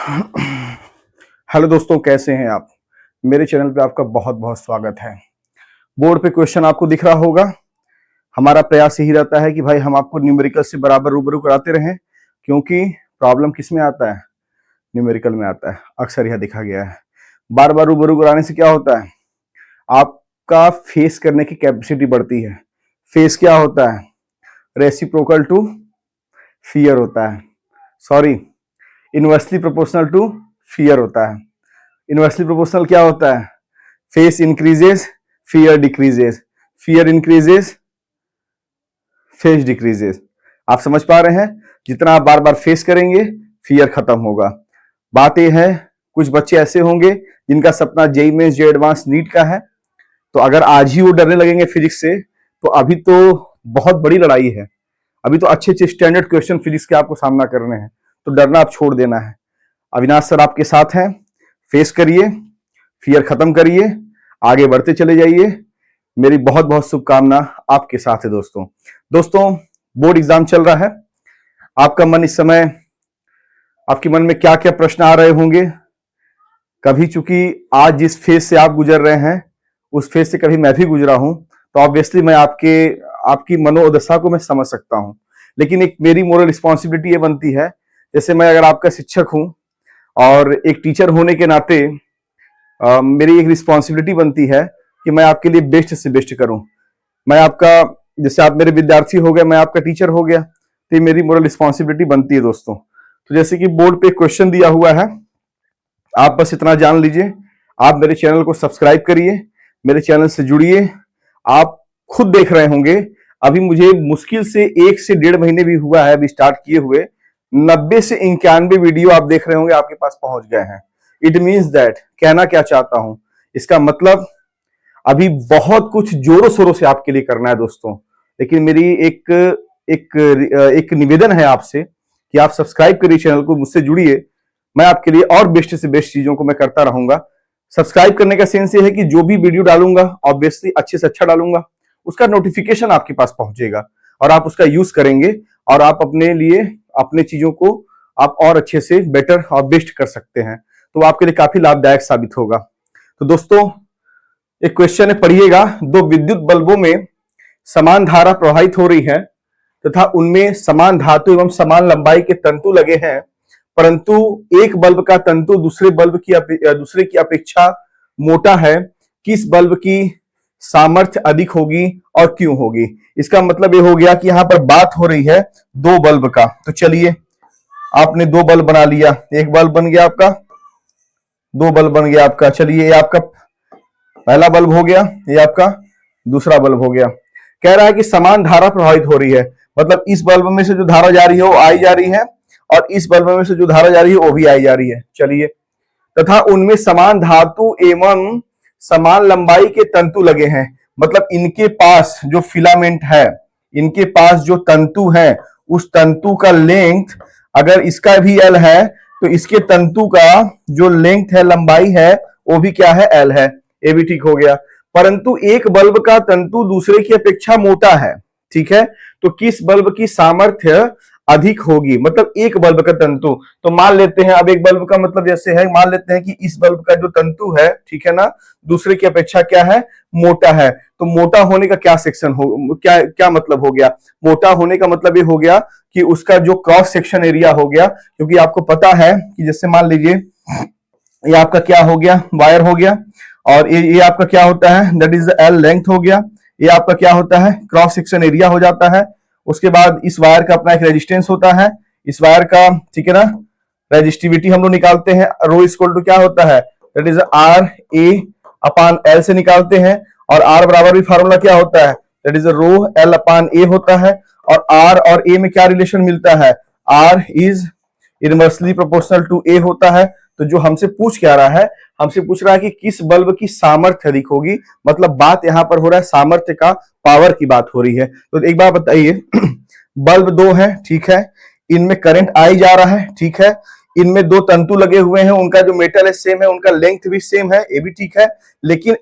Hello दोस्तों, कैसे हैं आप। मेरे चैनल पे आपका बहुत बहुत स्वागत है। बोर्ड पे क्वेश्चन आपको दिख रहा होगा। हमारा प्रयास यही रहता है कि भाई हम आपको न्यूमेरिकल से बराबर रूबरू कराते रहें, क्योंकि प्रॉब्लम किस में आता है, न्यूमेरिकल में आता है। अक्सर यह देखा गया है। बार बार रूबरू कराने से क्या होता है, आपका फेस करने की कैपेसिटी बढ़ती है। फेस क्या होता है, रेसिप्रोकल टू फियर होता है, sorry inversely proportional to fear होता है। इनवर्सली प्रोपोर्शनल क्या होता है, face increases fear decreases, fear increases face decreases. आप समझ पा रहे हैं, जितना आप बार बार फेस करेंगे फियर खत्म होगा। बात यह है, कुछ बच्चे ऐसे होंगे जिनका सपना जेईई मेंस जे एडवांस नीट का है, तो अगर आज ही वो डरने लगेंगे फिजिक्स से, तो अभी तो बहुत बड़ी लड़ाई है। अभी तो अच्छे अच्छे स्टैंडर्ड क्वेश्चन फिजिक्स के आपको सामना करने हैं, तो डरना आप छोड़ देना है। अविनाश सर आपके साथ हैं, फेस करिए, फियर खत्म करिए, आगे बढ़ते चले जाइए। मेरी बहुत बहुत शुभकामना आपके साथ है दोस्तों। बोर्ड एग्जाम चल रहा है। आपका मन इस समय, आपके मन में क्या क्या प्रश्न आ रहे होंगे। कभी चूंकि आज जिस फेज से आप गुजर रहे हैं उस फेज से कभी मैं भी गुजरा हूं, तो ऑब्वियसली मैं आपकी मनोदशा को मैं समझ सकता हूं। लेकिन एक मेरी मोरल रिस्पॉन्सिबिलिटी ये बनती है, जैसे मैं अगर आपका शिक्षक हूं और एक टीचर होने के नाते मेरी एक रिस्पॉन्सिबिलिटी बनती है कि मैं आपके लिए बेस्ट से बेस्ट करूं। मैं आपका, जैसे आप मेरे विद्यार्थी हो गए, मैं आपका टीचर हो गया, तो ये मेरी मोरल रिस्पॉन्सिबिलिटी बनती है दोस्तों। तो जैसे कि बोर्ड पे क्वेश्चन दिया हुआ है, आप बस इतना जान लीजिए, आप मेरे चैनल को सब्सक्राइब करिए, मेरे चैनल से जुड़िए। आप खुद देख रहे होंगे, अभी मुझे मुश्किल से 1 से 1.5 महीने भी हुआ है अभी स्टार्ट किए हुए, 90 से 91 वीडियो आप देख रहे होंगे आपके पास पहुंच गए हैं। इट मीन्स दैट, कहना क्या चाहता हूं, इसका मतलब अभी बहुत कुछ जोरों शोरों से आपके लिए करना है दोस्तों। लेकिन मेरी एक निवेदन है आपसे कि आप सब्सक्राइब करिए चैनल को, मुझसे जुड़िए। मैं आपके लिए और बेस्ट से बेस्ट चीजों को मैं करता रहूंगा। सब्सक्राइब करने का सेंस ये है कि जो भी वीडियो डालूंगा ऑब्वियसली अच्छे से अच्छा डालूंगा, उसका नोटिफिकेशन आपके पास पहुंचेगा और आप उसका यूज करेंगे और आप अपने लिए अपने चीजों को आप और अच्छे से बेटर और बेस्ट कर सकते हैं। तो आपके लिए काफी लाभदायक साबित होगा। तो दोस्तों, एक क्वेश्चन है, पढ़िएगा। 2 विद्युत बल्बों में समान धारा प्रवाहित हो रही है तथा उनमें समान धातु एवं समान लंबाई के तंतु लगे हैं, परंतु एक बल्ब का तंतु दूसरे की अपेक्षा मोटा है। किस बल्ब की सामर्थ्य अधिक होगी और क्यों होगी। इसका मतलब ये हो गया कि यहां पर बात हो रही है 2 बल्ब का। तो चलिए, आपने 2 बल्ब बना लिया, एक बल्ब बन गया आपका, 2 बल्ब बन गया आपका। चलिए, ये आपका पहला बल्ब हो गया, ये आपका दूसरा बल्ब हो गया। कह रहा है कि समान धारा प्रवाहित हो रही है, मतलब इस बल्ब में से जो धारा जा रही है वो आई जा रही है और इस बल्ब में से जो धारा जा रही है वो भी आई जा रही है। चलिए, तथा उनमें समान धातु एवं समान लंबाई के तंतु लगे हैं, मतलब इनके पास जो फिलामेंट है, इनके पास जो तंतु है, उस तंतु का लेंथ अगर इसका भी एल है तो इसके तंतु का जो लेंथ है, लंबाई है, वो भी क्या है, एल है। ये भी ठीक हो गया। परंतु एक बल्ब का तंतु दूसरे की अपेक्षा मोटा है, ठीक है। तो किस बल्ब की सामर्थ्य अधिक होगी, मतलब एक बल्ब का तंतु। तो मान लेते हैं, अब एक बल्ब का मतलब जैसे है, मान लेते हैं कि इस बल्ब का जो तंतु है, ठीक है ना, दूसरे की अपेक्षा क्या है, मोटा है। तो मोटा होने का क्या सेक्शन हो, क्या क्या मतलब हो गया, मोटा होने का मतलब ये हो गया कि उसका जो क्रॉस सेक्शन एरिया हो गया। क्योंकि आपको पता है कि जैसे मान लीजिए ये आपका क्या हो गया, वायर हो गया, और ये आपका क्या होता है, दैट इज एल लेंथ हो गया। ये आपका क्या होता है, क्रॉस सेक्शन एरिया हो जाता है। उसके बाद इस वायर का अपना एक रेजिस्टेंस होता है, इस वायर का, ठीक है ना, रेजिस्टिविटी हम लोग निकालते हैं, रो इक्वल टू क्या होता है, that is R A upon L से निकालते हैं। और आर बराबर भी फार्मूला क्या होता है, दैट इज रो एल अपान ए होता है। और आर और ए में क्या रिलेशन मिलता है, R is inversely proportional to A होता है। तो जो हमसे पूछ क्या रहा है, हमसे पूछ रहा है कि किस बल्ब की सामर्थ्य अधिक होगी, मतलब बात यहां पर हो रहा है सामर्थ्य का, पावर की बात हो रही है। तो एक बार बताइए, बल्ब 2 है, ठीक है, इनमें करंट आई जा रहा है, ठीक है, इनमें 2 तंतु लगे हुए हैं, उनका जो मेटल है सेम है, उनका लेंथ भी सेम है, ये भी ठीक है। लेकिन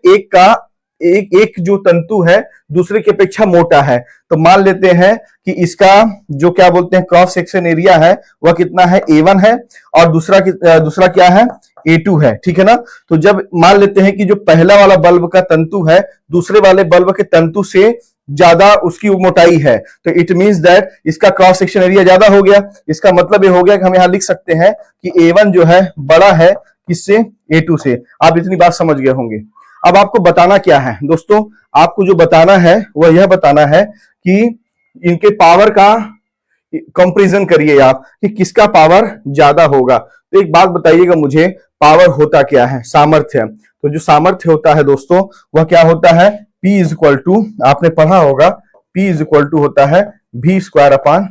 एक जो तंतु है दूसरे की अपेक्षा मोटा है, तो मान लेते हैं कि इसका जो क्या बोलते हैं क्रॉस सेक्शन एरिया है वह कितना है, A1 है, और दूसरा क्या है, A2 है, ठीक है ना। तो जब मान लेते हैं कि जो पहला वाला बल्ब का तंतु है दूसरे वाले बल्ब के तंतु से ज्यादा उसकी मोटाई है, तो इट मींस दैट इसका क्रॉस सेक्शन एरिया ज्यादा हो गया। इसका मतलब ये हो गया कि हम यहां लिख सकते हैं कि A1 जो है बड़ा है किससे, A2 से। आप इतनी बात समझ गए होंगे। अब आपको बताना क्या है दोस्तों, आपको जो बताना है वह यह बताना है कि इनके पावर का कंपैरिजन करिए आप कि किसका पावर ज्यादा होगा। तो एक बात बताइएगा मुझे, पावर होता क्या है, सामर्थ्य। तो जो सामर्थ्य होता है दोस्तों वह क्या होता है, P इज इक्वल टू, आपने पढ़ा होगा, P इज इक्वल टू होता है V² अपॉन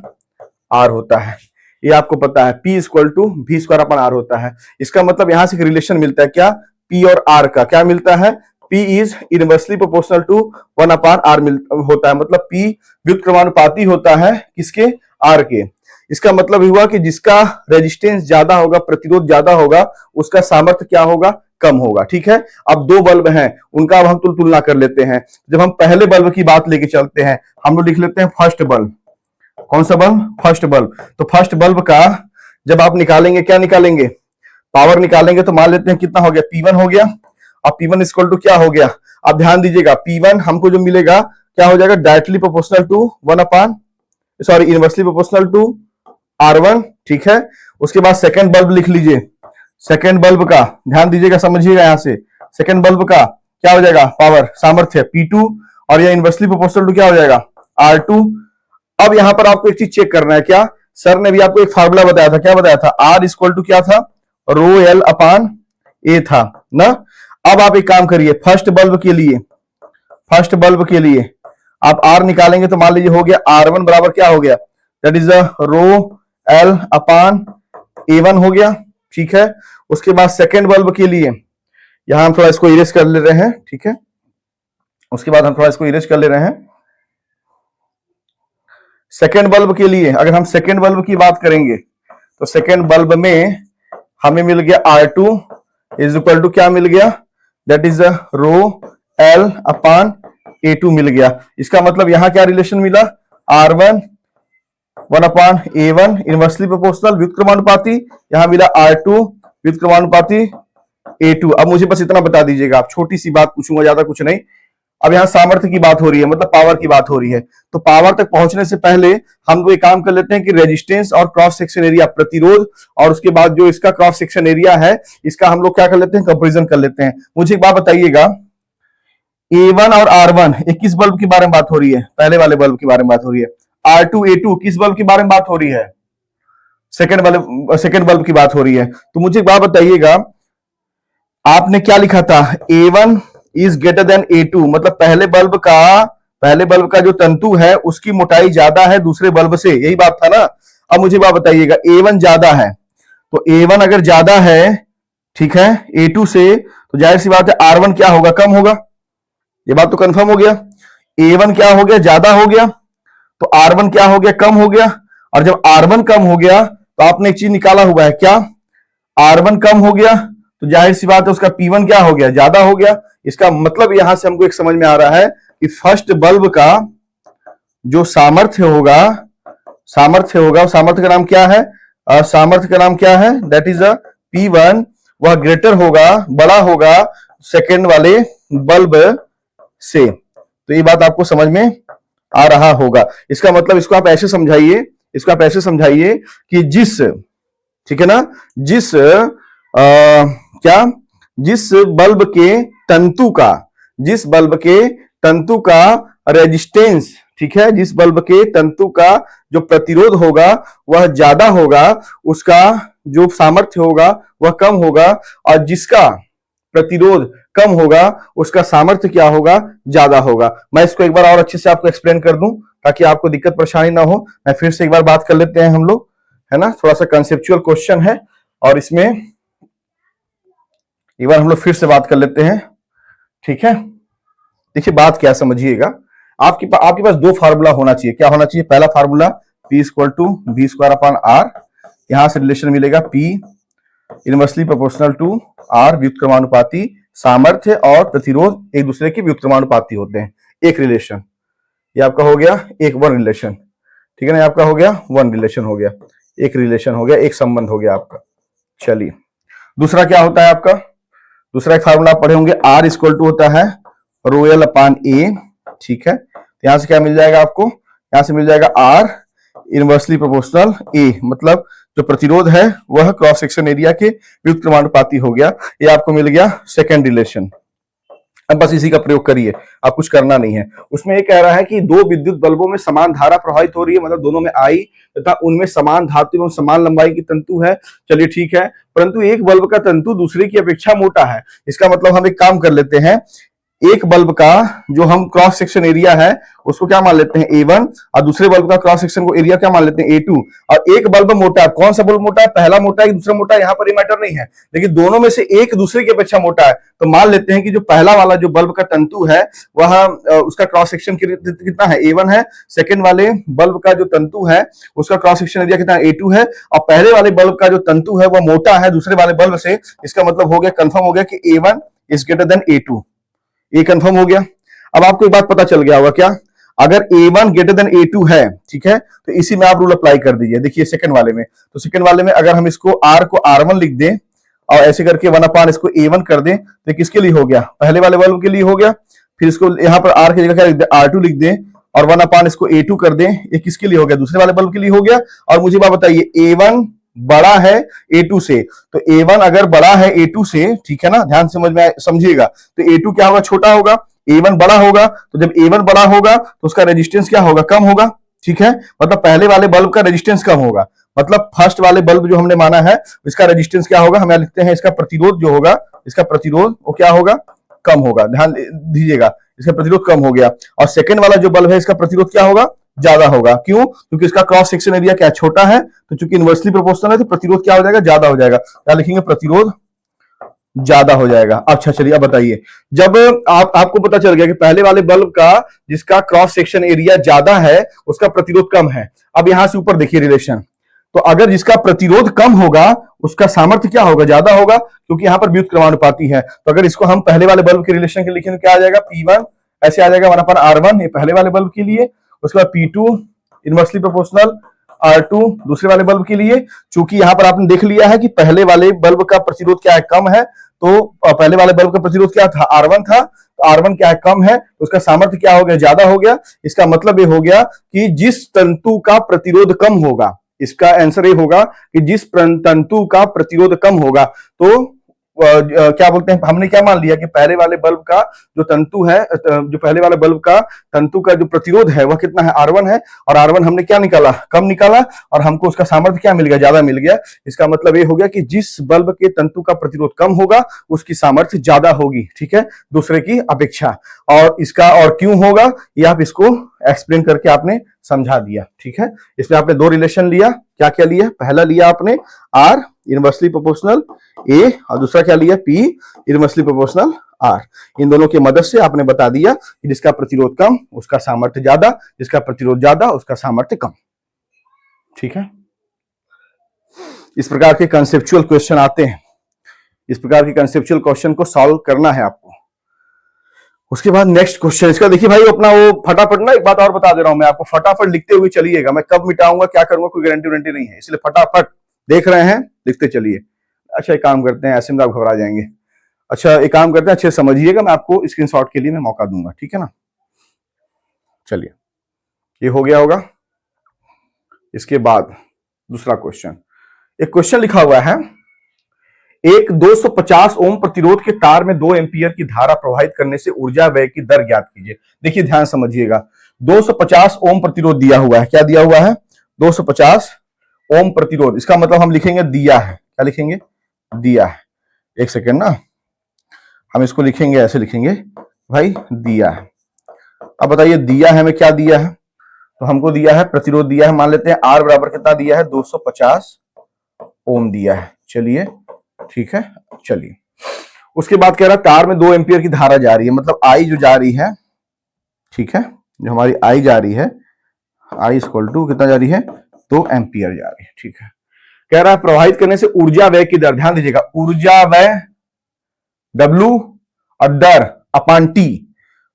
R होता है, ये आपको पता है, P is equal to V² upon R होता है। इसका मतलब यहां से एक रिलेशन मिलता है, क्या, P और R का क्या मिलता है, P is inversely proportional to 1 upon R होता है, मतलब P व्युत्क्रमानुपाती होता है किसके, R के। इसका मतलब हुआ कि जिसका रेजिस्टेंस ज्यादा होगा, प्रतिरोध ज्यादा होगा, उसका सामर्थ्य क्या होगा, कम होगा, ठीक है। अब दो बल्ब हैं, उनका अब हम तुलना कर लेते हैं। जब हम पहले बल्ब की बात लेके चलते हैं, हम लोग लिख लेते हैं फर्स्ट बल्ब। कौन सा बल्ब, फर्स्ट बल्ब। तो फर्स्ट बल्ब का जब आप निकालेंगे, क्या निकालेंगे, पावर निकालेंगे, तो मान लेते हैं कितना हो गया, P1 हो गया। अब P1 इक्वल टू क्या हो गया, अब ध्यान दीजिएगा, P1 हमको जो मिलेगा क्या हो जाएगा, directly proportional to 1 upon, sorry, inversely proportional to R1, ठीक है। उसके बाद सेकंड बल्ब लिख लीजिए, सेकंड बल्ब का ध्यान दीजिएगा, समझिएगा यहां से, सेकंड बल्ब का क्या हो जाएगा, पावर सामर्थ्य P2, और यह इनवर्सली प्रोपोर्शनल टू क्या हो जाएगा, R2। अब यहां पर आपको एक चीज चेक करना है, क्या, सर ने भी आपको एक फार्मूला बताया था, क्या बताया था, R इक्वल टू क्या था, रो L अपॉन A था ना। अब आप एक काम करिए, फर्स्ट बल्ब के लिए आप R निकालेंगे, तो मान लीजिए हो गया R1 बराबर क्या हो गया, that is rho L upon A1 हो गया, ठीक है। उसके बाद सेकेंड बल्ब के लिए यहां हम थोड़ा इसको इरेज कर ले रहे हैं, ठीक है। उसके बाद हम थोड़ा इसको इरेज कर ले रहे हैं। सेकेंड बल्ब के लिए अगर हम सेकेंड बल्ब की बात करेंगे, तो सेकेंड बल्ब में हमें मिल गया R2 इज इक्वल टू क्या मिल गया, that is rho L upon A2 मिल गया। इसका मतलब यहां क्या रिलेशन मिला, R1 1 upon A1 inversely proportional व्युत्क्रमानुपाती, यहां मिला R2 व्युत्क्रमानुपाती A2। अब मुझे बस इतना बता दीजिएगा, आप छोटी सी बात पूछूंगा, ज्यादा कुछ नहीं। अब यहाँ सामर्थ्य की बात हो रही है, मतलब पावर की बात हो रही है, तो पावर तक पहुंचने से पहले हम लोग एक काम कर लेते हैं कि रेजिस्टेंस और क्रॉस सेक्शन एरिया, प्रतिरोध, और उसके बाद जो इसका क्रॉस सेक्शन एरिया है, इसका हम लोग क्या कर लेते हैं, कंपैरिजन कर लेते हैं। मुझे एक बात बताइएगा, A1 और R1 किस बल्ब के बारे में बात हो रही है, पहले वाले बल्ब के बारे में बात हो रही है। R2 A2 किस बल्ब के बारे में बात हो रही है, सेकेंड बल्ब की बात हो रही है। तो मुझे एक बात बताइएगा, आपने क्या लिखा था, A1 is greater than A2, मतलब पहले बल्ब का जो तंतु है उसकी मोटाई ज्यादा है दूसरे बल्ब से, यही बात था ना। अब मुझे बात बताइएगा, A1 ज्यादा है, तो A1 अगर ज्यादा है, ठीक है, A2 से, तो जाहिर सी बात है R1 क्या होगा, कम होगा। ये बात तो कंफर्म हो गया, A1 क्या हो गया, ज्यादा हो गया, तो R1 क्या हो गया, कम हो गया। और जब R1 कम हो गया तो आपने एक चीज निकाला हुआ है, क्या, R1 कम हो गया, तो जाहिर सी बात है उसका P1 क्या हो गया, ज्यादा हो गया। इसका मतलब यहां से हमको एक समझ में आ रहा है कि फर्स्ट बल्ब का जो सामर्थ्य होगा, सामर्थ्य का नाम क्या है, सामर्थ्य का नाम क्या है, दैट इज P1, वह ग्रेटर होगा, बड़ा होगा सेकेंड वाले बल्ब से। तो ये बात आपको समझ में आ रहा होगा। इसका मतलब इसको आप ऐसे समझाइए कि जिस, ठीक है ना, जिस बल्ब के तंतु का रेजिस्टेंस, ठीक है, जिस बल्ब के तंतु का जो प्रतिरोध होगा वह ज्यादा होगा, उसका जो सामर्थ्य होगा वह कम होगा, और जिसका प्रतिरोध कम होगा उसका सामर्थ्य क्या होगा, ज्यादा होगा। मैं इसको एक बार और अच्छे से आपको एक्सप्लेन कर दूं ताकि आपको दिक्कत परेशानी ना हो। मैं फिर से एक बार बात कर लेते हैं हम लोग, है ना, थोड़ा सा कंसेप्चुअल क्वेश्चन है, और इसमें एक बार हम लोग फिर से बात कर लेते हैं, ठीक है। देखिए बात क्या, समझिएगा, आपके पास दो फार्मूला होना चाहिए। क्या होना चाहिए, पहला formula P equal to V² upon R, यहां से रिलेशन मिलेगा P inversely proportional to R व्युत्क्रमानुपाती सामर्थ्य और प्रतिरोध एक दूसरे के व्युत्क्रमानुपाती होते हैं। एक रिलेशन, ये आपका हो गया एक वन रिलेशन, ठीक है ना, आपका हो गया वन रिलेशन हो गया, एक रिलेशन हो गया, एक संबंध हो गया आपका। चलिए दूसरा क्या होता है आपका, दूसरा एक फार्मूला आप पढ़े होंगे, R इक्वल टू होता है रो एल अपान ए, ठीक है। तो यहां से क्या मिल जाएगा आपको, यहां से मिल जाएगा R इनवर्सली प्रोपोर्शनल ए, मतलब जो प्रतिरोध है वह क्रॉस सेक्शन एरिया के व्युत्क्रमानुपाती हो गया। ये आपको मिल गया सेकंड रिलेशन। अब बस इसी का प्रयोग करिए, आप कुछ करना नहीं है। उसमें ये कह रहा है कि दो विद्युत बल्बों में समान धारा प्रवाहित हो रही है, मतलब दोनों में आई तथा उनमें समान धातु एवं समान लंबाई की तंतु है। चलिए ठीक है, परंतु एक बल्ब का तंतु दूसरे की अपेक्षा मोटा है। इसका मतलब हम एक काम कर लेते हैं, एक बल्ब का जो हम क्रॉस सेक्शन एरिया है उसको क्या मान लेते हैं A1, और दूसरे बल्ब का क्रॉस सेक्शन को एरिया क्या मान लेते हैं A2। और एक बल्ब मोटा है, कौन सा बल्ब मोटा है, पहला मोटा है दूसरा मोटा है, यहाँ पर ये मैटर नहीं है, लेकिन दोनों में से एक दूसरे की अपेक्षा मोटा है। तो मान लेते हैं कि जो पहला वाला जो बल्ब का तंतु है वह उसका क्रॉस सेक्शन कितना है, A1 है। सेकेंड वाले बल्ब का जो तंतु है उसका क्रॉस सेक्शन एरिया कितना है, A2 है। और पहले वाले बल्ब का जो तंतु है वह मोटा है दूसरे वाले बल्ब से। इसका मतलब हो गया, कंफर्म हो गया कि A1 is greater than A2। ये कंफर्म हो गया। अब आपको एक बात पता चल गया होगा क्या, अगर A1 ग्रेटर देन A2 है, ठीक है, तो इसी में आप रूल अप्लाई कर दीजिए। देखिए सेकंड वाले में, तो सेकंड वाले में अगर हम इसको R को R1 लिख दें और ऐसे करके 1 अपान इसको A1 कर दें, तो किसके लिए हो गया, पहले वाले बल्ब के लिए हो गया। फिर इसको यहाँ पर R की जगह क्या लिख दें, R2 लिख दें और 1 अपान इसको A2 कर दें, ये किसके लिए हो गया, दूसरे वाले बल्ब के लिए हो गया। और मुझे बात बताइए, A1 बड़ा है A2 से, तो A1 अगर बड़ा है A2 से, ठीक है ना, ध्यान समझ में समझिएगा, तो A2 क्या होगा, छोटा होगा। A1 बड़ा होगा, तो जब A1 बड़ा होगा तो उसका रेजिस्टेंस क्या होगा, कम होगा, ठीक है। मतलब पहले वाले बल्ब का रेजिस्टेंस कम होगा, मतलब फर्स्ट वाले बल्ब जो हमने माना है इसका रेजिस्टेंस क्या होगा, हम लिखते हैं इसका प्रतिरोध जो होगा, इसका प्रतिरोध वो क्या होगा, कम होगा। ध्यान दीजिएगा, इसका प्रतिरोध कम हो गया। और सेकंड वाला जो बल्ब है इसका प्रतिरोध क्या होगा, ज्यादा होगा। क्यों, क्योंकि इसका क्रॉस सेक्शन एरिया क्या छोटा है, तो चूंकि इनवर्सली प्रोपोर्शनल है तो प्रतिरोध क्या हो जाएगा, ज्यादा हो जाएगा। क्या लिखेंगे, प्रतिरोध ज्यादा हो जाएगा। अच्छा चलिए अब बताइए, जब आपको पता चल गया कि पहले वाले बल्ब का जिसका क्रॉस सेक्शन एरिया ज्यादा है उसका प्रतिरोध कम है। अब यहां से ऊपर देखिए रिलेशन, तो अगर जिसका प्रतिरोध कम होगा उसका सामर्थ्य क्या होगा, ज्यादा होगा, क्योंकि यहां पर व्युत्क्रमानुपाती है। तो अगर इसको हम पहले वाले बल्ब के रिलेशन के लिखें तो क्या आ जाएगा, P1 ऐसे आ जाएगा 1 अपान R1, ये पहले वाले बल्ब के लिए। उसके बाद P2 इनवर्सली प्रोपोर्शनल R2 दूसरे वाले बल्ब के लिए। चूंकि यहां पर आपने देख लिया है कि पहले वाले बल्ब का प्रतिरोध क्या है, कम है, तो पहले वाले बल्ब का प्रतिरोध क्या था, R1 था, तो R1 क्या है, कम है, तो उसका सामर्थ्य क्या हो गया, ज्यादा हो गया। इसका मतलब ये हो गया कि जिस तंतु का प्रतिरोध कम होगा, इसका आंसर ये होगा कि जिस तंतु का प्रतिरोध कम होगा, तो क्या बोलते हैं, हमने क्या मान लिया कि पहले वाले बल्ब का जो तंतु है, जो पहले वाले बल्ब का तंतु का जो प्रतिरोध है वह कितना है, R1 है। और R1 हमने क्या निकाला, कम निकाला, और हमको उसका सामर्थ्य क्या मिल गया, ज्यादा मिल गया। इसका मतलब ये हो गया कि जिस बल्ब के तंतु का प्रतिरोध कम होगा उसकी सामर्थ्य ज्यादा होगी, ठीक है, दूसरे की अपेक्षा। और इसका और क्यों होगा ये आप इसको एक्सप्लेन करके आपने समझा दिया, ठीक है। इसमें आपने दो रिलेशन लिया, क्या क्या लिया, पहला लिया आपने R इनवर्सली प्रोपोर्शनल A और दूसरा क्या लिया, P इनवर्सली प्रोपोर्शनल R। इन दोनों की मदद से आपने बता दिया कि जिसका प्रतिरोध कम उसका सामर्थ्य ज्यादा, जिसका प्रतिरोध ज्यादा उसका सामर्थ्य कम, ठीक है। इस प्रकार के कंसेप्चुअल क्वेश्चन आते हैं, इस प्रकार के कंसेप्चुअल क्वेश्चन को सॉल्व करना है आपको। उसके बाद नेक्स्ट क्वेश्चन इसका देखिए भाई, अपना वो फटाफट ना, एक बात और बता दे रहा हूं मैं आपको, फटाफट लिखते हुए चलिएगा। मैं कब मिटाऊंगा क्या करूंगा कोई गारंटी वारंटी नहीं है, इसलिए फटाफट देख रहे हैं लिखते चलिए। अच्छा एक काम करते हैं, ऐसे में आप घबरा जाएंगे। अच्छा एक काम करते हैं, अच्छे समझिएगा, मैं आपको स्क्रीनशॉट के लिए मैं मौका दूंगा, ठीक है ना। चलिए ये हो गया होगा। इसके बाद दूसरा क्वेश्चन, एक क्वेश्चन लिखा हुआ है, एक 250 ओम प्रतिरोध के तार में 2 एम्पीयर की धारा प्रवाहित करने से ऊर्जा व्यय की दर ज्ञात कीजिए। देखिए ध्यान समझिएगा, 250 ओम प्रतिरोध दिया हुआ है, क्या दिया हुआ है, 250 ओम प्रतिरोध। इसका मतलब हम लिखेंगे दिया है, क्या लिखेंगे, दिया है। एक सेकेंड ना, हम इसको लिखेंगे, ऐसे लिखेंगे भाई, दिया है। अब बताइए दिया है, हमें क्या दिया है, तो हमको दिया है प्रतिरोध दिया है, मान लेते हैं R बराबर कितना दिया है, 250 ओम दिया है। चलिए ठीक है, चलिए उसके बाद कह रहा है तार में 2 एम्पीयर की धारा जा रही है, मतलब I जो जा रही है, ठीक है, जो हमारी I जा रही है, I इक्वल टू कितना जा रही है, 2 एम्पीयर जा रही है, ठीक है। कह रहा है प्रवाहित करने से ऊर्जा व्यय की दर, ध्यान दीजिएगा, ऊर्जा व्यय W और दर अपान टी,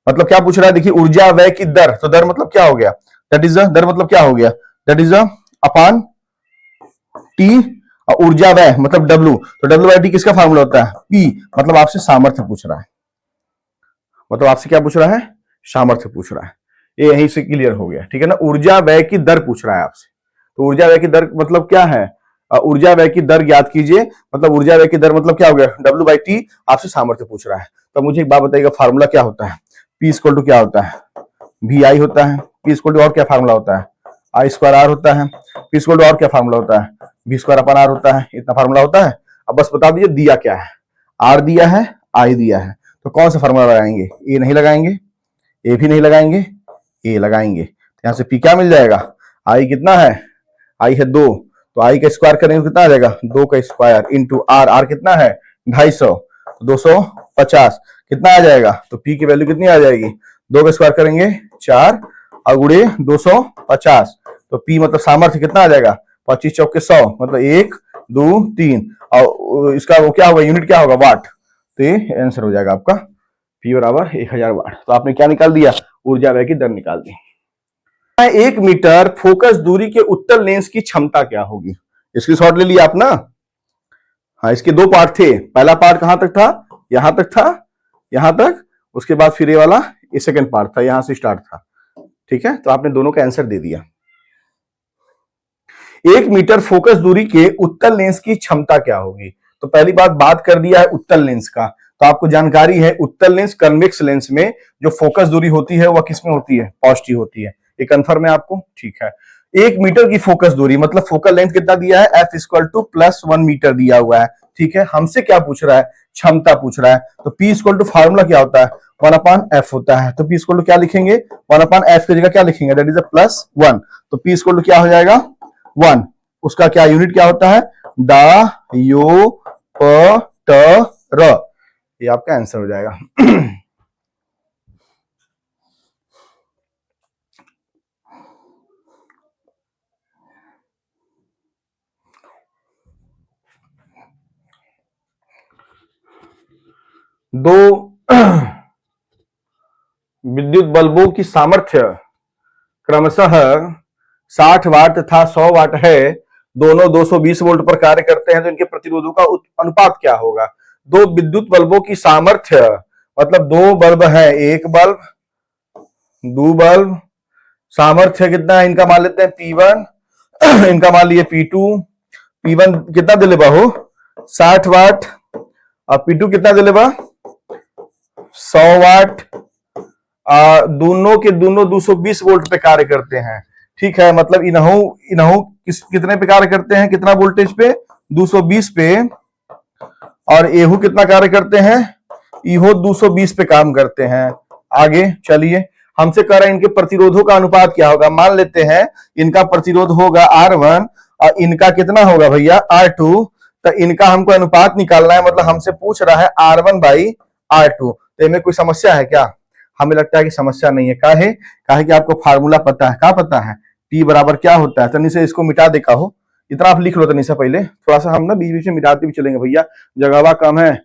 मतलब क्या पूछ रहा है, देखिए ऊर्जा व्यय की दर, तो दर मतलब क्या हो गया, दैट इज दर मतलब क्या हो गया, दैट इज अपान टी, और ऊर्जा व्यय मतलब डब्ल्यू, तो डब्ल्यू बाई टी किसका फार्मूला होता है, पी, मतलब आपसे सामर्थ्य पूछ रहा है, मतलब आपसे क्या पूछ रहा है, सामर्थ्य पूछ रहा है, ये यहीं से क्लियर हो गया, ठीक है ना। ऊर्जा व्यय की दर पूछ रहा है आपसे, तो ऊर्जा व्यय की दर मतलब क्या है, ऊर्जा व्यय की दर ज्ञात कीजिए, मतलब ऊर्जा व्यय की दर मतलब क्या हो गया, डब्ल्यू बाई टी, आपसे सामर्थ्य पूछ रहा है। तो मुझे एक बात बताइएगा, फार्मूला क्या होता है, पी इक्वल टू क्या होता है, वी आई होता है, पी इक्वल टू और क्या फार्मूला होता है, आई स्क्वायर आर होता है, पी इक्वल टू और क्या फार्मूला होता है, वी स्क्वायर अपन आर होता है, इतना फार्मूला होता है। अब बस बता दीजिए दिया क्या है, आर दिया है, आई दिया है, तो कौन सा फार्मूला लगाएंगे, ए नहीं लगाएंगे, ए भी नहीं लगाएंगे, ए लगाएंगे, तो यहां से पी क्या मिल जाएगा, आई कितना है, आई है 2, तो आई का स्क्वायर करेंगे तो कितना आ जाएगा, 2 का स्क्वायर इंटू आर, आर कितना है 250, 250 कितना आ जाएगा, तो पी की वैल्यू कितनी आ जाएगी, 2 का स्क्वायर करेंगे 4 और गुड़े 250, तो पी मतलब सामर्थ्य कितना आ जाएगा, 25 चौके 100, मतलब 1 2 3, और इसका वो क्या होगा, यूनिट क्या होगा, वाट, तो ये आंसर हो जाएगा आपका पी बराबर 1000 वाट। तो आपने क्या निकाल दिया, ऊर्जा व्यय की दर निकाल दी। 1 मीटर फोकस दूरी के उत्तल लेंस की क्षमता क्या होगी, इसकी शॉर्ट ले लिया आप ना। हाँ, इसके दो पार्ट थे, पहला पार्ट कहां तक था, यहां तक था, यहां तक, उसके बाद फिर ये वाला ये सेकंड पार्ट था, यहां से स्टार्ट था, ठीक है। तो आपने दोनों का आंसर दे दिया। 1 मीटर फोकस दूरी के उत्तल लेंस की क्षमता क्या होगी, तो पहली बात कर दिया है उत्तल लेंस का, तो आपको जानकारी है उत्तल लेंस कन्वेक्स लेंस में जो फोकस दूरी होती है वह किसमें होती है, पॉजिटिव होती है, ये कंफर्म है आपको, ठीक है। 1 मीटर की फोकस दूरी मतलब फोकल लेंथ कितना दिया है, एफ इक्वल टू +1 मीटर दिया हुआ है, ठीक है। हमसे क्या पूछ रहा है, क्षमता पूछ रहा है, तो पी इक्वल टू फार्मूला क्या होता है, 1/f होता है, तो पी इक्वल टू क्या लिखेंगे, 1/f की जगह क्या लिखेंगे, दैट इज +1, तो पी इक्वल टू क्या हो जाएगा 1, उसका क्या यूनिट क्या होता है, डायोप्टर, ये आपका आंसर हो जाएगा। दो विद्युत बल्बों की सामर्थ्य क्रमशः 60 वाट तथा 100 वाट है, दोनों 220 वोल्ट पर कार्य करते हैं, तो इनके प्रतिरोधों का अनुपात क्या होगा। दो विद्युत बल्बों की सामर्थ्य मतलब दो बल्ब है, एक बल्ब दो बल्ब, सामर्थ्य कितना है इनका मान लेते हैं P1 इनका मान लिए P2, P1 कितना दिले बा हो 60 वाट और P2 कितना दिले बा 100 वाट, दोनों के दोनों 220 वोल्ट पे कार्य करते हैं, ठीक है। मतलब इनहू कितने पे कार्य करते हैं, कितना वोल्टेज पे 220 पे, और एहू कितना कार्य करते हैं, इहो 220 पे काम करते हैं। आगे चलिए, हमसे कह रहे हैं इनके प्रतिरोधों का अनुपात क्या होगा, मान लेते हैं इनका प्रतिरोध होगा R1 और इनका कितना होगा भैया R2, तो इनका हमको अनुपात निकालना है, मतलब हमसे पूछ रहा है R1/R2, तो इनमें कोई समस्या है क्या, हमें लगता है कि समस्या नहीं है। काहे कि आपको फार्मूला पता है, क्या पता है, P बराबर क्या होता है, तनी से इसको मिटा दे, हो इतना आप लिख लो तनी से, पहले थोड़ा सा हम ना बीच बीच में मिटाते भी चलेंगे भैया, जगह कम है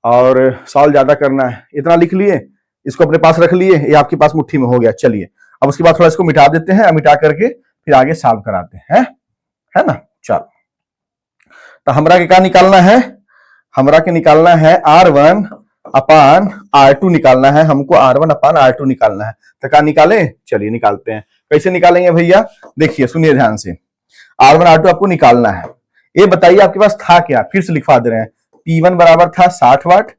और सॉल्व ज्यादा करना है, इतना लिख लिए, इसको अपने पास रख लिए, ये आपके पास मुट्ठी में हो गया। चलिए अब उसके बाद थोड़ा इसको मिटा देते हैं, मिटा करके फिर आगे सॉल्व कराते हैं, है ना। चलो, तो हमरा के क्या निकालना है, हमरा के निकालना है R1/R2 निकालना है, हमको R1/R2 निकालना है, तो क्या निकाले, चलिए निकालते हैं। कैसे निकालेंगे भैया, देखिए सुनिए ध्यान से, R1/R2 आपको निकालना है, ये बताइए आपके पास था क्या, फिर से लिखवा दे रहे हैं। P1 बराबर था 60 वाट,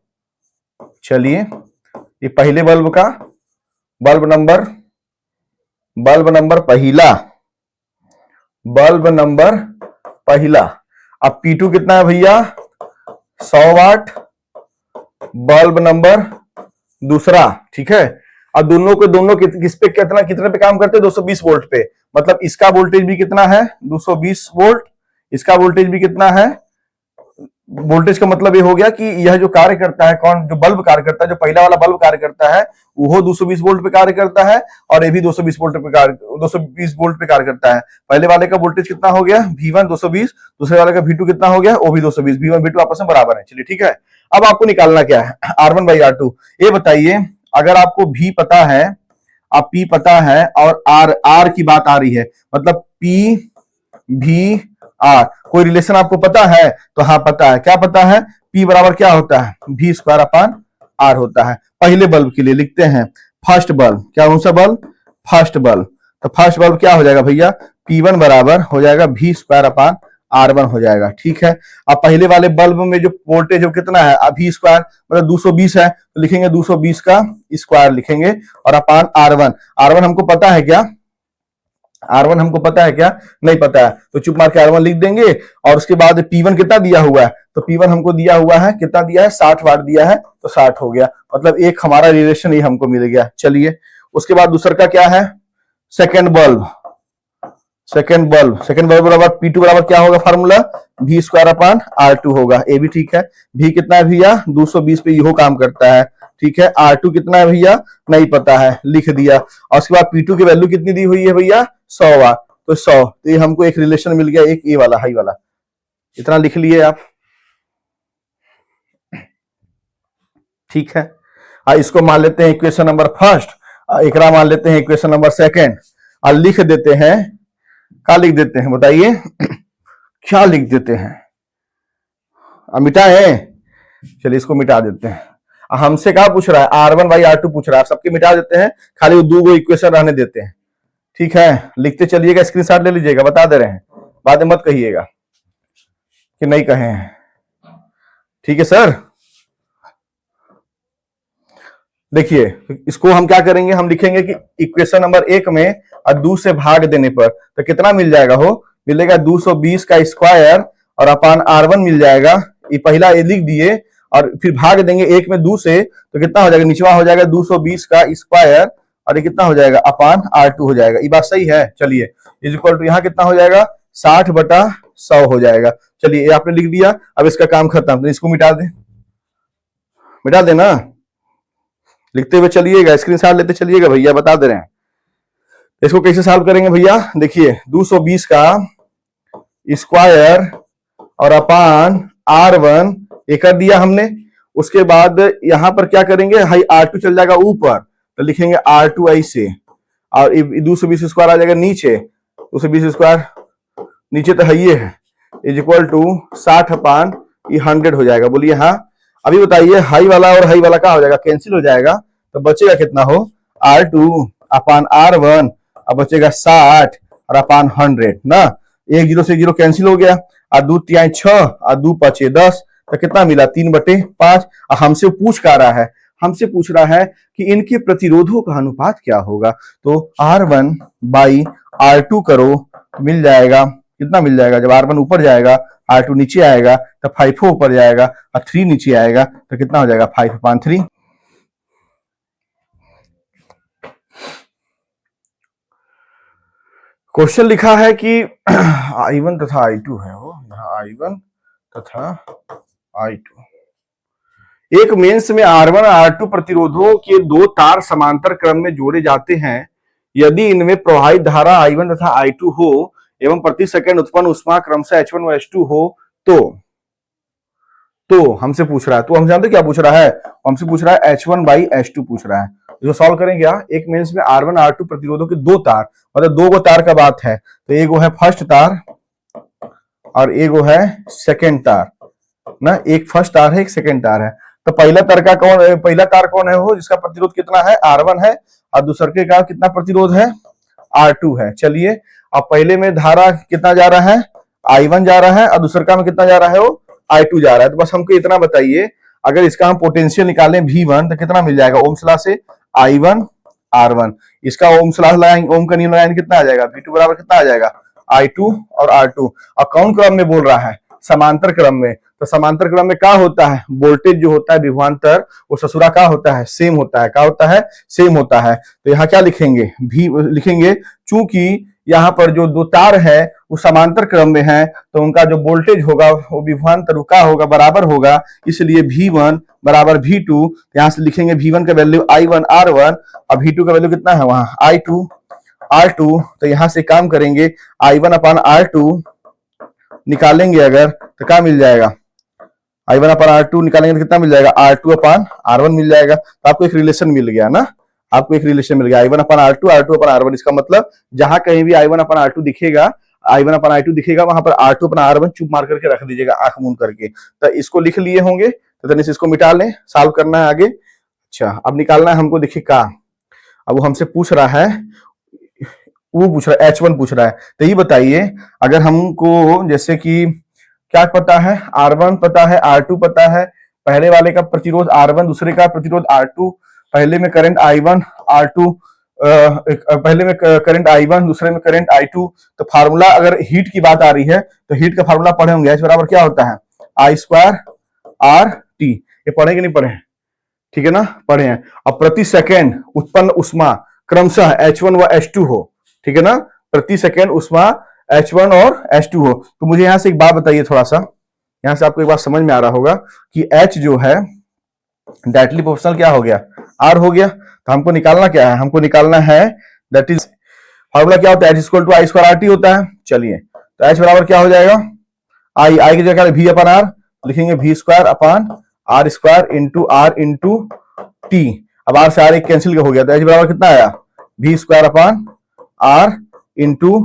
चलिए ये पहले बल्ब का बल्ब नंबर पहला, अब P2 कितना है भैया 100 वाट, बल्ब नंबर दूसरा, ठीक है। अब दोनों के दोनों किस पे कितने पे काम करते हैं, 220 वोल्ट पे, मतलब इसका वोल्टेज भी कितना है 220 वोल्ट, इसका वोल्टेज भी कितना है वोल्टेज का मतलब ये हो गया कि यह जो कार्य करता है, कौन जो बल्ब कार्य करता है, जो पहला वाला बल्ब कार्य करता है वो 220 वोल्ट पे कार्य करता है और ये भी 220 वोल्ट पे कार्य 220 वोल्ट पे कार्य करता है। पहले वाले का वोल्टेज कितना हो गया V1 220, दूसरे वाले का V2 कितना हो गया वो भी 220, V1 V2 आपस में बराबर है। चलिए ठीक है, अब आपको निकालना क्या है R1 बाई R2। ये बताइए, अगर आपको V पता है, आप P पता है और R की बात आ रही है, मतलब P V R, कोई रिलेशन आपको पता है? तो हाँ पता है। क्या पता है? P बराबर क्या होता है? V स्क्वायर अपान R होता है। पहले बल्ब के लिए लिखते हैं फर्स्ट बल्ब, क्या कौन सा बल्ब? First bulb. तो फर्स्ट बल्ब क्या हो जाएगा भैया? P1 बराबर हो जाएगा V स्क्वायर अपान R1 हो जाएगा। ठीक है, अब पहले वाले बल्ब में जो वोल्टेज है कितना है? V स्क्वायर मतलब 220 है, तो लिखेंगे 220 का स्क्वायर लिखेंगे और अपान R1। R1 हमको पता है क्या? R1 हमको पता है क्या? नहीं पता है, तो चुप मार के R1 लिख देंगे। और उसके बाद P1 कितना दिया हुआ है? तो P1 हमको दिया हुआ है, कितना दिया है? 60 वाट दिया है, तो 60 हो गया, मतलब एक हमारा रिलेशन ही हमको मिल गया। चलिए, उसके बाद दूसरा का क्या है? Second bulb. सेकेंड बल्ब बराबर P2 बराबर क्या होगा? Formula V square upon R2 होगा। ये भी ठीक है। V कितना है भैया? 220 पे यहो काम करता है। ठीक है, R2 कितना है भैया? नहीं पता है, लिख दिया। और उसके बाद P2 की वैल्यू कितनी दी हुई है भैया? 100 वाट, तो 100, तो ये हमको एक रिलेशन मिल गया, एक ये वाला हाई वाला, इतना लिख लिए आप। ठीक है, इसको मान लेते हैं इक्वेशन नंबर फर्स्ट, एक मान लेते हैं इक्वेशन नंबर सेकेंड, और लिख देते हैं। क्या लिख देते हैं बताइए? क्या लिख देते हैं? अब मिटाए? चलिए इसको मिटा देते हैं। हमसे क्या पूछ रहा है? R1 बाई R2 पूछ रहा है, सबके मिटा देते हैं, खाली वो दो इक्वेशन रहने देते हैं। ठीक है, लिखते चलिएगा, स्क्रीनशॉट ले लीजिएगा, बता दे रहे हैं, बाद में मत कहिएगा कि नहीं कहे हैं। ठीक है सर, देखिए इसको हम क्या करेंगे, हम लिखेंगे कि इक्वेशन नंबर 1 में 2 से भाग देने पर तो कितना मिल जाएगा? हो मिलेगा 220 का स्क्वायर और अपान R1 मिल जाएगा। ये पहला ये लिख दिए और फिर भाग देंगे 1 में 2 से, तो कितना हो जाएगा? निचवा हो जाएगा 220 का स्क्वायर और ये कितना हो जाएगा? अपान R2 हो जाएगा। ये बात सही है? चलिए, इज इक्वल टू यहाँ कितना हो जाएगा? 60/100 हो जाएगा। चलिए, ये आपने लिख दिया, अब इसका काम खत्म, तो इसको मिटा दे, मिटा देना। लिखते हुए चलिएगा, स्क्रीनशॉट लेते चलिएगा भैया, बता दे रहे हैं। इसको कैसे सॉल्व करेंगे भैया? देखिए 220 का स्क्वायर और अपान R1 ये कर दिया हमने। उसके बाद यहां पर क्या करेंगे? हाई R2 चल जाएगा ऊपर, तो लिखेंगे R2 ऐसे, और 220 स्क्वायर आ जाएगा नीचे, 220 स्क्वायर नीचे तो है ये है, इज इक्वल टू 60/100 हो जाएगा। बोलिए हाँ। अभी बताइए, हाई वाला और हाई वाला क्या हो जाएगा? कैंसिल हो जाएगा, तो बचेगा कितना? हो R2 अपान R1, अब बचेगा 60 और अपान 100 ना। एक जीरो से जीरो कैंसिल हो गया, और 2 तिहाई 6 और 2 पचे 10, तो कितना मिला? 3/5। हमसे पूछ क्या रहा है? हमसे पूछ रहा है कि इनके प्रतिरोधों का अनुपात क्या होगा। तो R1 बाई R2 करो, मिल जाएगा कितना? मिल जाएगा जब R1 ऊपर जाएगा R2 नीचे आएगा, तो 5 ऊपर जाएगा और 3 नीचे आएगा, तो कितना हो जाएगा? 5/3। क्वेश्चन लिखा है कि I1 तथा I2 है, वो यहाँ I1 तथा I2। एक मेंस में R1 और R2 प्रतिरोधों के दो तार समांतर क्रम में जोड़े जाते हैं। यदि इनमें प्रवाहित धारा I1 तथा I2 हो एवं प्रति सेकंड उत्पन्न ऊष्मा क्रमशः H1 व H2 हो, तो हमसे पूछ रहा है। तो हम जानते क्या पूछ रहा है? हमसे पूछ रहा है H1 बाई H2 पूछ रहा है। जो सॉल्व करेंगे क्या? एक मेंस में R1 R2 प्रतिरोधों के दो तार, मतलब दो गो तार का बात है, तो एक वो है फर्स्ट तार और एक वो है सेकेंड तार ना। एक फर्स्ट तार है, एक सेकेंड तार है। तो पहला तार कौन है? वो जिसका प्रतिरोध कितना है? R1 है, और दूसरे का कितना प्रतिरोध है? R2 है। चलिए, अब पहले में धारा कितना जा रहा है? I1 जा रहा है, और दूसरे का में कितना जा रहा है? वो I2 जा रहा है। तो बस हमको इतना बताइए, अगर इसका हम पोटेंशियल निकालें V1 तो कितना मिल जाएगा? ओम्स लॉ से I1 R1, इसका ओम्स लॉ लगाएंगे, ओम का नियम लगाएंगे, कितना आ जाएगा? V2 बराबर कितना आ जाएगा? I2 और R2। और कौन क्रम में बोल रहा है? समांतर क्रम में। तो समांतर क्रम में क्या होता है? वोल्टेज जो होता है विभवांतर, वो ससुरा क्या होता है? सेम होता है। क्या होता है? सेम होता है। तो यहाँ क्या लिखेंगे? V लिखेंगे, चूंकि यहाँ पर जो दो तार है वो समांतर क्रम में है, तो उनका जो वोल्टेज होगा वो विभवांतर का होगा, बराबर होगा, इसलिए V1 बराबर V2। यहाँ से लिखेंगे V1 का वैल्यू I1 R1 और V2 का वैल्यू कितना है वहां I2 R2। तो यहां से काम करेंगे I1 अपान R2 निकालेंगे अगर तो क्या मिल जाएगा, I1 अपान R2 निकालेंगे तो कितना मिल जाएगा, R2 अपान R1 मिल जाएगा। तो आपको एक रिलेशन मिल गया ना, आपको एक रिलेशन मिल गया I1 अपान R2 R2 अपान R1। इसका मतलब जहां कहीं भी I1 अपान R2 दिखेगा, I1 अपान I2 दिखेगा, वहां पर R2 अपना R1 चुप मार करके रख दीजिएगा आंख मूंद करके। तो इसको लिख लिए होंगे, तो तनिक इसको मिटा लें, सॉल्व करना है आगे। अच्छा अब निकालना है हमको, देखिए का अब वो हमसे पूछ रहा है, वो पूछ रहा है H1 पूछ रहा है। तो ये बताइए अगर हमको जैसे कि क्या पता है, R1 पता है, R2 पता है, पहले वाले का प्रतिरोध R1 दूसरे का प्रतिरोध R2, पहले में करंट I1 R2 पहले में करंट I1 दूसरे में करंट I2। तो फार्मूला अगर हीट की बात आ रही है तो हीट का फार्मूला पढ़े होंगे, H बराबर क्या होता है I स्क्वायर RT। ये पढ़े कि नहीं पढ़े, ठीक है ना, पढ़े हैं। अब प्रति सेकेंड उत्पन्न उष्मा क्रमशः H1 व H2 हो, ठीक है ना, प्रति सेकेंड उष्मा H1 और H2 हो। तो मुझे यहां से एक बात बताइए, थोड़ा सा यहां से आपको एक बात समझ में आ रहा होगा कि H जो है डायरेक्टली प्रोपोर्शनल क्या हो गया, R हो गया। तो हमको निकालना क्या है, हमको निकालना है दैट इज फॉर्मूला क्या होता है, H equal to I square RT होता है। चलिए तो H बराबर क्या हो जाएगा, I की जगह V अपन R लिखेंगे, V स्क्वायर अपान R square into R into T। अब R से R एक कैंसिल हो गया, तो H बराबर कितना आया, V स्क्वायर अपान R इंटू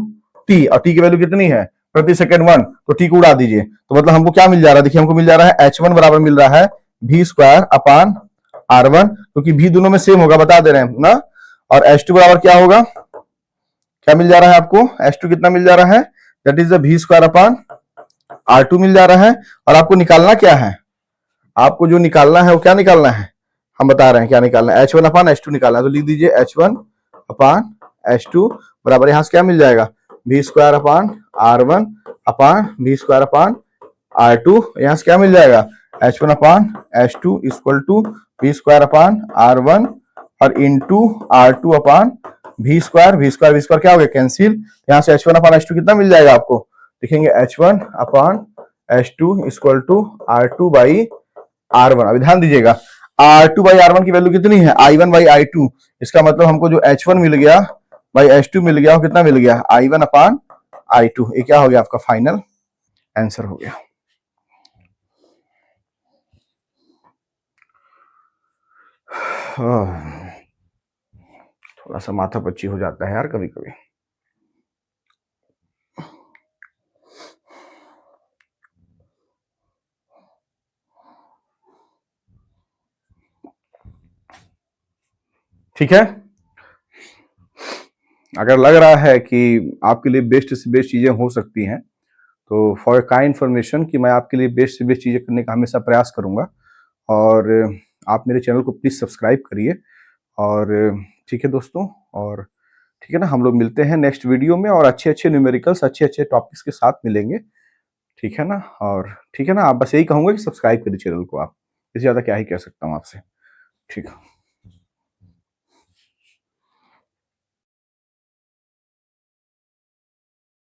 T, और T की वैल्यू कितनी है प्रति सेकंड 1, तो T को उड़ा दीजिए। तो मतलब हमको क्या मिल जा रहा है, देखिए हमको मिल जा रहा है H1 बराबर मिल रहा है V स्क्वायर अपान R1, क्योंकि V दोनों में सेम होगा, बता दे रहे हैं ना। और H2 बराबर क्या होगा, क्या मिल जा रहा है आपको, H2 कितना मिल जा रहा है, that is the V square upon R2 मिल जा रहा है। और आपको निकालना क्या है, आपको जो निकालना है वो क्या निकालना है, हम बता रहे हैं क्या निकालना है, H1 अपान H2 निकालना है। तो लिख दीजिए H1 अपान H2 बराबर यहां से क्या मिल जाएगा, V square upon R1 upon V square upon R2। यहां से क्या मिल जाएगा, H1 upon H2 equal to V square upon R1 और into R2 upon V square. V square क्या हो गया, कैंसिल। यहाँ से H1 अपान H2 कितना मिल जाएगा आपको, लिखेंगे H1 upon H2 equal to R2 by R1। अभी ध्यान दीजिएगा R2 बाई R1 की वैल्यू कितनी है, I1 बाई I2। इसका मतलब हमको जो H1 मिल गया बाई H2 मिल गया, वो कितना मिल गया, I1 अपान I2। ये क्या हो गया आपका फाइनल आंसर हो गया। थोड़ा सा माथा पच्ची हो जाता है यार कभी कभी। ठीक है, अगर लग रहा है कि आपके लिए बेस्ट से बेस्ट चीजें हो सकती हैं, तो फॉर काइंड इन्फॉर्मेशन कि मैं आपके लिए बेस्ट से बेस्ट चीजें करने का हमेशा प्रयास करूंगा। और आप मेरे चैनल को प्लीज सब्सक्राइब करिए। और ठीक है दोस्तों, और ठीक है ना, हम लोग मिलते हैं नेक्स्ट वीडियो में और अच्छे अच्छे न्यूमेरिकल्स अच्छे अच्छे टॉपिक्स के साथ मिलेंगे, ठीक है ना। और ठीक है ना, आप बस यही कहूंगा कि सब्सक्राइब करिए चैनल को, आप इससे ज्यादा क्या ही कह सकता हूँ आपसे, ठीक है।